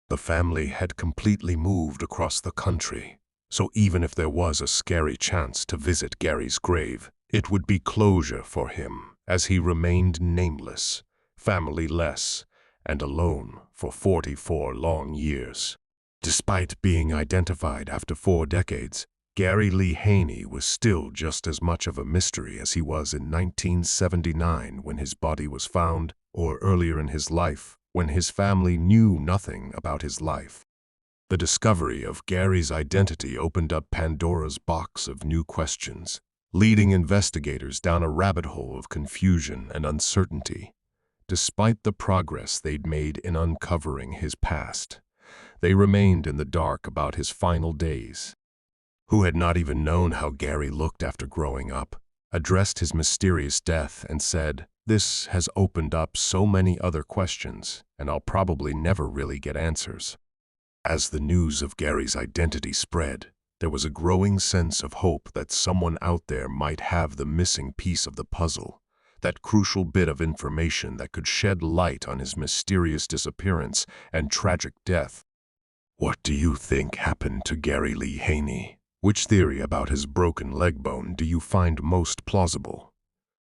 The family had completely moved across the country, so even if there was a scary chance to visit Gary's grave, it would be closure for him, as he remained nameless, family-less, and alone for 44 long years. Despite being identified after 4 decades, Gary Lee Haynie was still just as much of a mystery as he was in 1979 when his body was found, or earlier in his life when his family knew nothing about his life. The discovery of Gary's identity opened up Pandora's box of new questions, leading investigators down a rabbit hole of confusion and uncertainty. Despite the progress they'd made in uncovering his past, they remained in the dark about his final days. Who had not even known how Gary looked after growing up, addressed his mysterious death and said, "This has opened up so many other questions, and I'll probably never really get answers." As the news of Gary's identity spread, there was a growing sense of hope that someone out there might have the missing piece of the puzzle, that crucial bit of information that could shed light on his mysterious disappearance and tragic death. What do you think happened to Gary Lee Haynie? Which theory about his broken leg bone do you find most plausible?